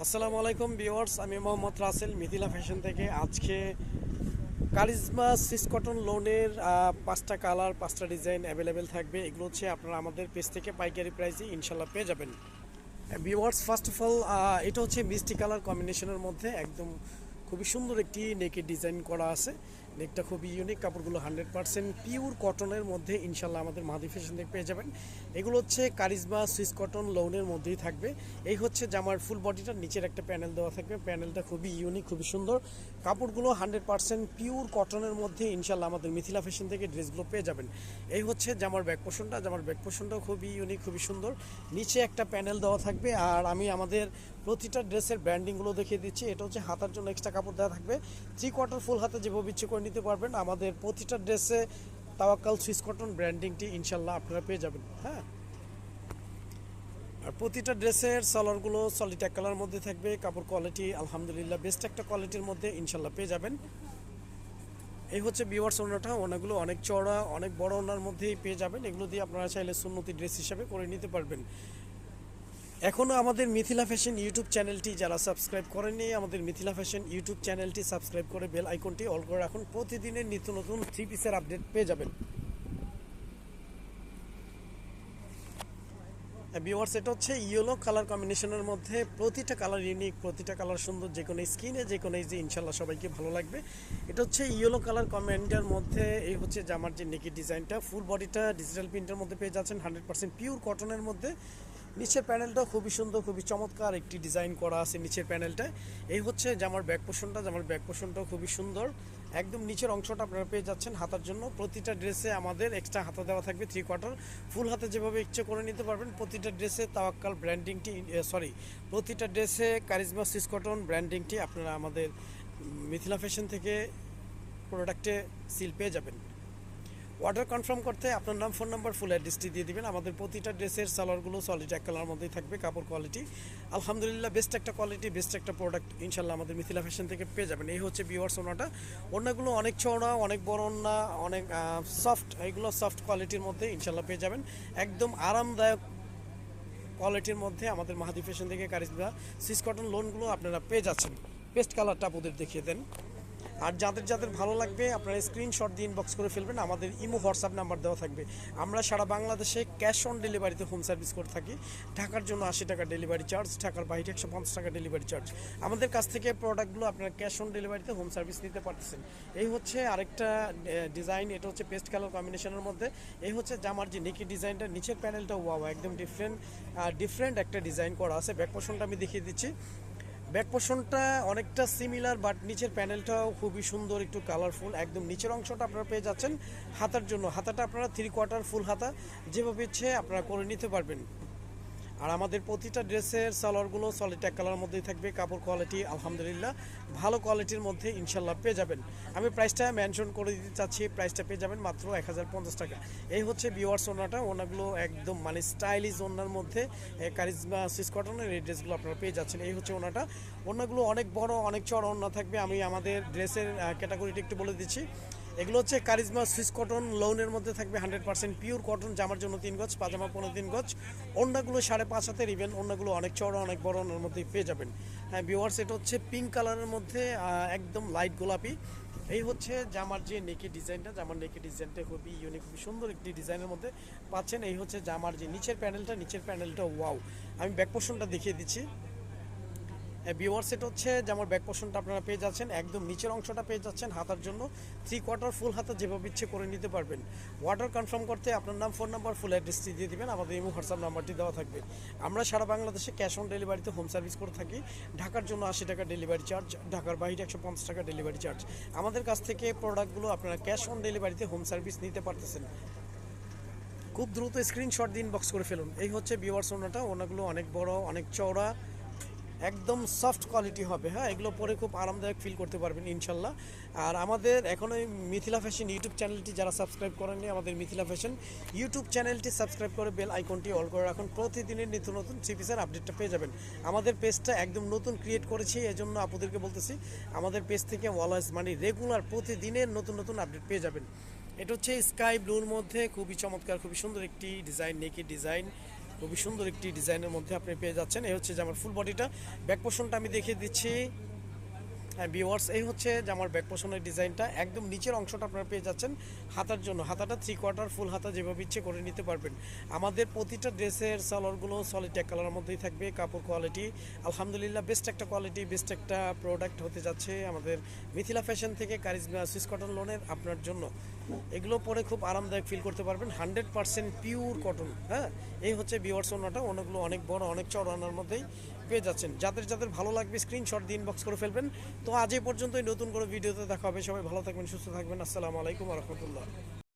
আসসালামু আলাইকুম ভিউয়ার্স, আমি মোহাম্মদ রাসেল মিথিলা ফ্যাশন থেকে। আজকে কারিজমা সিস কটন লোনের 5টা কালার 5টা ডিজাইন অ্যাভেলেবেল থাকবে। এগুলো হচ্ছে আপনারা আমাদের পেজ থেকে পাইকারি প্রাইসে ইনশাল্লাহ পেয়ে যাবেন। ভিউয়ার্স, ফার্স্ট অফ অল এটা হচ্ছে মিষ্টি কালার কম্বিনেশনের মধ্যে একদম খুবই সুন্দর একটি নেকের ডিজাইন করা আছে। নেকটা খুবই ইউনিক, কাপড়গুলো 100% পিওর কটনের মধ্যে ইনশাল্লাহ আমাদের মাদি ফ্যাশন থেকে পেয়ে যাবেন। এগুলো হচ্ছে কারিজমা সুইস কটন লোনের মধ্যেই থাকবে। এই হচ্ছে জামার ফুল বডিটার নিচের একটা প্যানেল দেওয়া থাকবে। প্যানেলটা খুবই ইউনিক, খুবই সুন্দর। কাপড়গুলো 100% পিওর কটনের মধ্যে ইনশাল্লাহ আমাদের মিথিলা ফ্যাশন থেকে ড্রেসগুলো পেয়ে যাবেন। এই হচ্ছে জামার ব্যাক পোর্শনটা। জামার ব্যাক পোর্শনটাও খুবই ইউনিক, খুবই সুন্দর। নিচে একটা প্যানেল দেওয়া থাকবে। আর আমি আমাদের প্রতিটা ড্রেসের ব্র্যান্ডিংগুলো দেখিয়ে দিচ্ছি। এটা হচ্ছে হাতার জন্য এক্সট্রা কাপড় দেওয়া থাকবে। 3/4 ফুল হাতে যেভাবে ইচ্ছে করে নিতে পারবেন। আমাদের প্রতিটা ড্রেসে তাওয়াক্কাল সুইস কটন ব্র্যান্ডিংটি ইনশাল্লাহ আপনারা পেয়ে যাবেন। হ্যাঁ, আর প্রতিটা ড্রেসের সালোয়ারগুলো সলিড এক কালার মধ্যে থাকবে। কাপড় কোয়ালিটি আলহামদুলিল্লাহ বেস্ট একটা কোয়ালিটির মধ্যে ইনশাল্লাহ পেয়ে যাবেন। এই হচ্ছে ভিউয়ার্স ওনাটা। ওনাগুলো অনেক চওড়া, অনেক বড় ওনার মধ্যেই পেয়ে যাবেন। এগুলো দিয়ে আপনারা চাইলে সুন্নতি ড্রেস হিসাবে করে নিতে পারবেন। এখনও আমাদের মিথিলা ফ্যাশন ইউটিউব চ্যানেলটি যারা সাবস্ক্রাইব করেননি, আমাদের মিথিলা ফ্যাশন ইউটিউব চ্যানেলটি সাবস্ক্রাইব করে বেল আইকনটি অল করে রাখুন। প্রতিদিনের নিত্য নতুন 3 পিসের আপডেট পেয়ে যাবেন। ভিউয়ার্স, এটা হচ্ছে ইয়েলো কালার কম্বিনেশনের মধ্যে। প্রতিটা কালার ইউনিক, প্রতিটা কালার সুন্দর। যে কোনো স্কিনে, যে কোনো যে ইনশাল্লাহ সবাইকে ভালো লাগবে। এটা হচ্ছে ইয়েলো কালার কম্বিনেশনের মধ্যে। এই হচ্ছে জামার যে নেকি ডিজাইনটা, ফুল বডিটা ডিজিটাল প্রিন্টের মধ্যে পেয়ে যাচ্ছেন, 100% পিওর কটনের মধ্যে। নিচের প্যানেলটা খুবই সুন্দর, খুবই চমৎকার একটি ডিজাইন করা আছে নিচের প্যানেলটায়। এই হচ্ছে জামার ব্যাক পোর্শনটা। জামার ব্যাক পোর্শনটাও খুবই সুন্দর। একদম নিচের অংশটা আপনারা পেয়ে যাচ্ছেন হাতার জন্য। প্রতিটা ড্রেসে আমাদের এক্সট্রা হাতা দেওয়া থাকবে 3/4। ফুল হাতে যেভাবে ইচ্ছে করে নিতে পারবেন। প্রতিটা ড্রেসে তাওয়াক্কাল ব্র্যান্ডিংটি প্রতিটা ড্রেসে কারিজমা সুইস কটন ব্র্যান্ডিংটি আপনারা আমাদের মিথিলা ফ্যাশন থেকে প্রোডাক্টে সিল পেয়ে যাবেন। অর্ডার কনফার্ম করতে আপনার নাম, ফোন নাম্বার, ফুল অ্যাড্রেসটি দিয়ে দিবেন। আমাদের প্রতিটা ড্রেসের সালোয়ারগুলো সলিড এক কালার মধ্যেই থাকবে। কাপড় কোয়ালিটি আলহামদুলিল্লাহ বেস্ট একটা কোয়ালিটি, বেস্ট একটা প্রোডাক্ট ইনশাল্লাহ আমাদের মিথিলা ফ্যাশন থেকে পেয়ে যাবেন। এই হচ্ছে ভিউয়ার্স ওনাটা। ওনাগুলো অনেক চওড়া, অনেক বড় ওনা, অনেক সফট। এইগুলো সফট কোয়ালিটির মধ্যে ইনশাল্লাহ পেয়ে যাবেন। একদম আরামদায়ক কোয়ালিটির মধ্যে আমাদের মাহাদি ফ্যাশন থেকে কারিজমা সুইস কটন লোনগুলো আপনারা পেয়ে যাচ্ছেন। পেস্ট কালারটা আপনাদের দেখিয়ে দেন। আর যাদের যাদের ভালো লাগবে আপনারা স্ক্রিনশট দিয়ে ইনবক্স করে ফেলবেন। আমাদের ইমো হোয়াটসঅ্যাপ নাম্বার দেওয়া থাকবে। আমরা সারা বাংলাদেশে ক্যাশ অন ডেলিভারিতে হোম সার্ভিস করে থাকি। ঢাকার জন্য 80 টাকা ডেলিভারি চার্জ, ঢাকার বাইরে 150 টাকা ডেলিভারি চার্জ। আমাদের কাছ থেকে প্রোডাক্টগুলো আপনারা ক্যাশ অন ডেলিভারিতে হোম সার্ভিস নিতে পারতেছেন। এই হচ্ছে আরেকটা ডিজাইন। এটা হচ্ছে পেস্ট কালার কম্বিনেশনের মধ্যে। এই হচ্ছে জামার যে নেকি ডিজাইনটা, নিচের প্যানেলটা ওয়াও একদম ডিফারেন্ট একটা ডিজাইন করা আছে। ব্যাক পোর্শনটা আমি দেখিয়ে দিচ্ছি। ব্যাক পোর্শনটা অনেকটা সিমিলার, বাট নিচের প্যানেলটাও খুবই সুন্দর, একটু কালারফুল। একদম নিচের অংশটা আপনারা পেয়ে যাচ্ছেন হাতার জন্য। হাতাটা আপনারা 3/4 ফুল হাতা যেভাবে ইচ্ছে আপনারা করে নিতে পারবেন। আর আমাদের প্রতিটা ড্রেসের সালোয়ারগুলো সলিড এক কালার মধ্যেই থাকবে। কাপড় কোয়ালিটি আলহামদুলিল্লাহ ভালো কোয়ালিটির মধ্যে ইনশাল্লাহ পেয়ে যাবেন। আমি প্রাইসটা মেনশন করে দিতে চাচ্ছি। প্রাইসটা পেয়ে যাবেন মাত্র 1050 টাকা। এই হচ্ছে ভিউয়ার্স ওনাটা। ওনাগুলো একদম মানে স্টাইলিশ ওনার মধ্যে কারিজমা সুইস কটনের এই ড্রেসগুলো আপনারা পেয়ে যাচ্ছেন। এই হচ্ছে ওনাটা। ওনাগুলো অনেক বড়, অনেক চড়া ওনা থাকবে। আমি আমাদের ড্রেসের ক্যাটাগরিটা একটু বলে দিচ্ছি। এগুলো হচ্ছে কারিজমা সুইস কটন লোনের মধ্যে থাকবে। 100% পিওর কটন। জামার জন্য 3 গজ, পাজামা 3 গজ। ওড়নাগুলো 5.5 হাতের। ইভেন ওড়নাগুলো অনেক চওড়া, অনেক বড় ওনার মধ্যেই পেয়ে যাবেন। হ্যাঁ ভিউয়ার্স, এটা হচ্ছে পিঙ্ক কালারের মধ্যে একদম লাইট গোলাপি। এই হচ্ছে জামার যে নেকি ডিজাইনটা। জামার নেকি ডিজাইনটা খুবই ইউনিক, খুবই সুন্দর একটি ডিজাইনের মধ্যে পাচ্ছেন। এই হচ্ছে জামার যে নিচের প্যানেলটা। নিচের প্যানেলটা ওয়াও। আমি ব্যাক পোর্শনটা দেখিয়ে দিচ্ছি। ভিউয়ার্স, এটা হচ্ছে জামার ব্যাক পোর্শনটা আপনারা পেয়ে যাচ্ছেন। একদম নিচের অংশটা পেয়ে যাচ্ছেন হাতার জন্য 3/4 ফুল হাতা যেভাবে ইচ্ছে করে নিতে পারবেন। অর্ডার কনফার্ম করতে আপনার নাম, ফোন নাম্বার, ফুল অ্যাড্রেসটি দিয়ে দিবেন। আমাদের ইমো হোয়াটসঅ্যাপ নাম্বারটি দেওয়া থাকবে। আমরা সারা বাংলাদেশে ক্যাশ অন ডেলিভারিতে হোম সার্ভিস করে থাকি। ঢাকার জন্য 80 টাকা ডেলিভারি চার্জ, ঢাকার বাইরে 150 টাকা ডেলিভারি চার্জ। আমাদের কাছ থেকে প্রোডাক্টগুলো আপনারা ক্যাশ অন ডেলিভারিতে হোম সার্ভিস নিতে পারতেছেন। খুব দ্রুত স্ক্রিনশট দিয়ে ইনবক্স করে ফেলুন। এই হচ্ছে ভিউয়ার্স ওনাটা। ওনাগুলো অনেক বড়, অনেক চওড়া, একদম সফট কোয়ালিটি হবে। হ্যাঁ, এগুলো পরে খুব আরামদায়ক ফিল করতে পারবেন ইনশাল্লাহ। আর আমাদের এখন ওই মিথিলা ফ্যাশন ইউটিউব চ্যানেলটি যারা সাবস্ক্রাইব করেননি, আমাদের মিথিলা ফ্যাশন ইউটিউব চ্যানেলটি সাবস্ক্রাইব করে বেল আইকনটি অল করে রাখুন। প্রতিদিনের নিত্য নতুন 3 পিসের আপডেটটা পেয়ে যাবেন। আমাদের পেজটা একদম নতুন ক্রিয়েট করেছি, এজন্য আপনাদেরকে বলতেছি আমাদের পেজ থেকে অলওয়েজ মানে রেগুলার প্রতিদিনের নতুন নতুন আপডেট পেয়ে যাবেন। এটা হচ্ছে স্কাই ব্লুর মধ্যে খুবই চমৎকার, খুবই সুন্দর একটি ডিজাইন, নেকি ডিজাইন। খুবই সুন্দর একটি ডিজাইনের মধ্যে আপনি পেয়ে যাচ্ছেন। এই হচ্ছে জামার ফুল বডিটা। ব্যাক পোর্শনটা আমি দেখিয়ে দিচ্ছি। হ্যাঁ ভিউয়ার্স, এই হচ্ছে জামার ব্যাক পোর্শনের ডিজাইনটা। একদম নিচের অংশটা আপনারা পেয়ে যাচ্ছেন হাতার জন্য। হাতাটা 3/4 ফুল হাতা যেভাবে ইচ্ছে করে নিতে পারবেন। আমাদের প্রতিটা ড্রেসের সালোয়ারগুলো সলিড এক কালারের মধ্যেই থাকবে। কাপড় কোয়ালিটি আলহামদুলিল্লাহ বেস্ট একটা কোয়ালিটি, বেস্ট একটা প্রোডাক্ট হতে যাচ্ছে আমাদের মিথিলা ফ্যাশন থেকে কারিজমা সুইস কটন লোনের আপনার জন্য। এগুলো পরে খুব আরামদায়ক ফিল করতে পারবেন, 100% পিওর কটন। হ্যাঁ, এই হচ্ছে ভিউয়ার্স ওনাটা। অনেকগুলো অনেক বড় অনেক চড়ানোর মধ্যেই পেয়ে যাচ্ছেন। যাদের যাদের ভালো লাগবে স্ক্রিনশট দিয়ে ইনবক্স করে ফেলবেন। তো আজ এই পর্যন্তই, নতুন করে ভিডিওতে দেখা হবে। সবাই ভালো থাকবেন, সুস্থ থাকবেন। আসসালামু আলাইকুম ওয়া রাহমাতুল্লাহ।